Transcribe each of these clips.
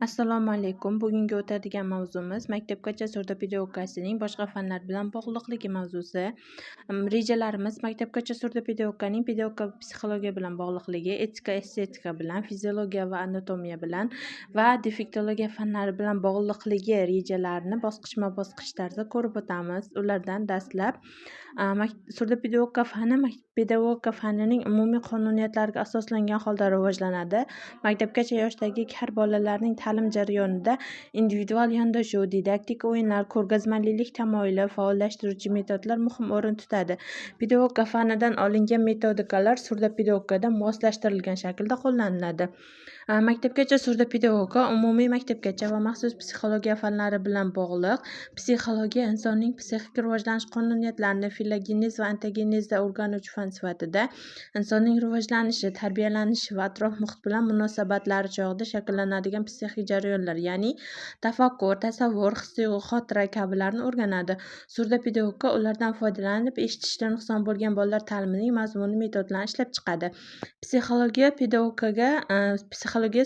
Assalomu alaykum. Bugungi o'tadigan mavzumiz maktabgacha surdo pedagogikasining boshqa fanlar bilan bog'liqligi mavzusi. Rejalarimiz maktabgacha surdo pedagogikaning pedagogika psixologiya bilan bog'liqligi, etika, estetika bilan, fiziologiya va anatomiya bilan va defektologiya fanlari bilan bog'liqligi rejalarini bosqichma-bosqich tarzda ko'rib o'tamiz. Ulardan dastlab surdo pedagogika fanining umumiy qonuniyatlariga asoslangan holda rivojlanadi. Maktabgacha yoshdagi har bolalarning ta'lim jarayonida individual yondashuv, didaktik o'yinlar, ko'rgazmalilik tamoyili, faollashtiruvchi metodlar muhim o'rin tutadi. Pedagogika fanidan olingan metodikalar surdo pedagogikada moslashtirilgan shaklda qo'llaniladi. Maktabgacha surdo pedagogika umumiy maktabgacha va maxsus psixologiya fanlari bilan bog'liq. Psixologiya insonning psixik rivojlanish qonuniyatlarini filogenez va antogenezda o'rganuvchi fan sifatida insonning rivojlanishi, tarbiyalanishi va atrof muhit bilan munosabatlari chog'ida shakllanadigan psixik jarayonlar, ya'ni tafakkur, tasavvur, his-tuyg'u, xotira kabilarni o'rganadi. Surdo pedagogika ulardan foydalanib eshitishda nuqson bo'lgan bolalar ta'limining mazmuni metodlarini ishlab chiqadi. Psixologiya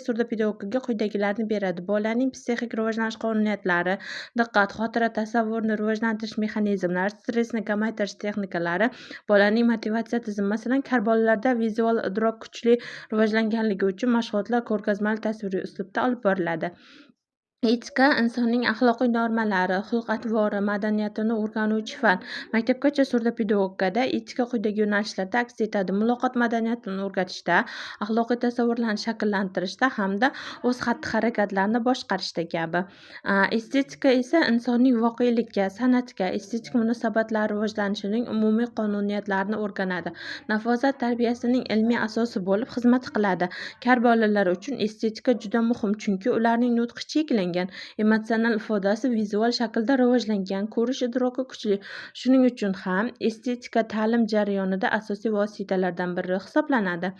surdo pedagogikaga quyidagilarni beradi: bolaning psixik rivojlanish qonuniyatlari, diqqat, xotira, tasavvurni rivojlantirish mexanizmlari, stressni kamaytirish texnikalari, bolaning motivatsiya tizimi. Masalan, kar bolalarda vizual idrok kuchli rivojlanganligi uchun mashg'ulotlar ko'rgazmali tasviriy uslubda olib boriladi. Etika insonning axloqiy normalari, xulq-atvori, madaniyatini o'rganuvchi fan. Maktabgacha surdo pedagogikada etika quyidagi yo'nalishlarda aks etadi: muloqot madaniyatini o'rgatishda, axloqiy tasavvurlarni shakllantirishda hamda o'z xatti-harakatlarini boshqarishda kabi. Estetika esa insonning voqelikka, san'atga, estetik munosabatlari rivojlanishining umumiy qonuniyatlarini o'rganadi. Nafosat tarbiyasining ilmiy asosi bo'lib xizmat qiladi. Kar bolalar uchun estetika juda muhim, chunki ularning nutqi cheklangan, emotsional ifodasi vizual shaklda rivojlangan, ko'rish idroki kuchli. Shuning uchun ham estetika ta'lim jarayonida asosiy vositalardan biri hisoblanadi.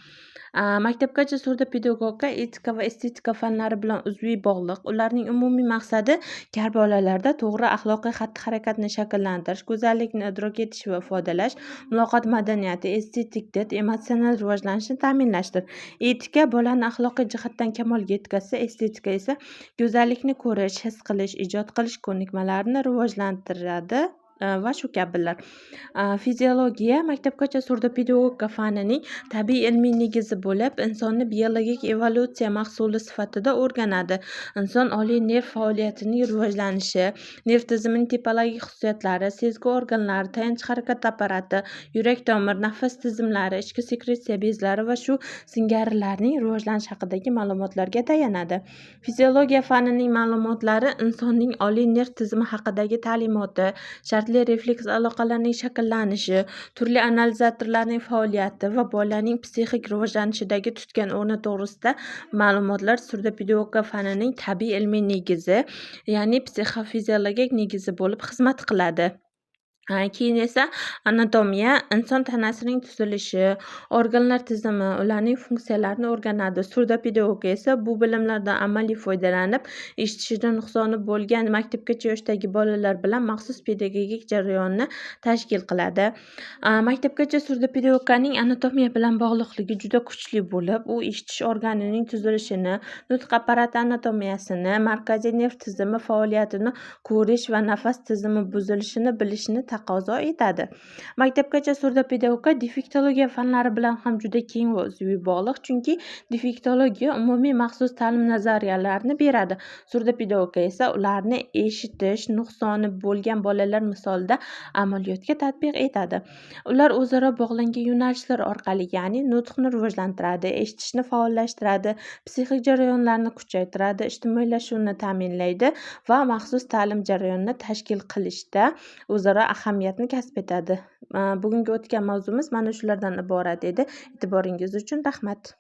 Maktabgacha surdo pedagogika etika va estetika fanlari bilan uzviy bog'liq. Ularning umumiy maqsadi kar bolalarda to'g'ri axloqiy xatti-harakatni shakllantirish, go'zallikni idrok etish va ifodalash, muloqot madaniyati, estetik did, emotsional rivojlanishni ta'minlashdir. Etika bolani axloqiy jihatdan kamolga yetkazsa, estetika esa go'zallikni ko'rish, his qilish, ijod qilish ko'nikmalarini rivojlantiradi va shu kabilar. Fiziologiya maktabgacha surdo pedagogika fanining tabiiy ilmiy negizi bo'lib, insonni biologik evolyutsiya mahsuli sifatida o'rganadi. Inson oliy nerv faoliyatining rivojlanishi, nerv tizimining tipologik xususiyatlari, sezgi organlari, tayanch harakat apparati, yurak tomir, nafas tizimlari, ichki sekresiya bezlari va shu singarilarning rivojlanishi haqidagi ma'lumotlarga tayanadi. Fiziologiya fanining ma'lumotlari insonning oliy nerv tizimi haqidagi ta'limoti, shartli refleks aloqalarning shakllanishi, turli analizatorlarning faoliyati va bolaning psixik rivojlanishidagi tutgan o'rni to'g'risida ma'lumotlar surdo pedagogika fanining tabiiy ilmiy negizi, ya'ni psixofiziologik negizi bo'lib xizmat qiladi. Keyin esa anatomiya inson tanasining tuzilishi, organlar tizimi, ularning funksiyalarini o'rganadi. Surdo pedagogika esa bu bilimlardan amaliy foydalanib, eshitishida nuqsoni bo'lgan maktabgacha yoshdagi bolalar bilan maxsus pedagogik jarayonni tashkil qiladi. Maktabgacha surdo pedagogikaning anatomiya bilan bog'liqligi juda kuchli bo'lib, u eshitish organining tuzilishini, nutq apparati anatomiyasini, markaziy nerv tizimi faoliyatini, ko'rish va nafas tizimi buzilishini bilishni taqozo etadi. Maktabgacha surdo pedagogika defektologiya fanlari bilan ham juda keng va uzviy bog'liq, chunki defektologiya umumiy maxsus ta'lim nazariyalarini beradi. Surdo pedagogika esa ularni eshitish nuqsoni bo'lgan bolalar misolida amaliyotga tatbiq etadi. Ular o'zaro bog'langan yo'nalishlar orqali, ya'ni nutqni rivojlantiradi, eshitishni faollashtiradi, psixik jarayonlarni kuchaytiradi, ijtimoiylashuvni ta'minlaydi va maxsus ta'lim jarayonini tashkil qilishda o'zaro ahamiyatni kasb etadi. Bugungi o'tgan mavzumiz mana shulardan iborat edi. E'tiboringiz uchun rahmat.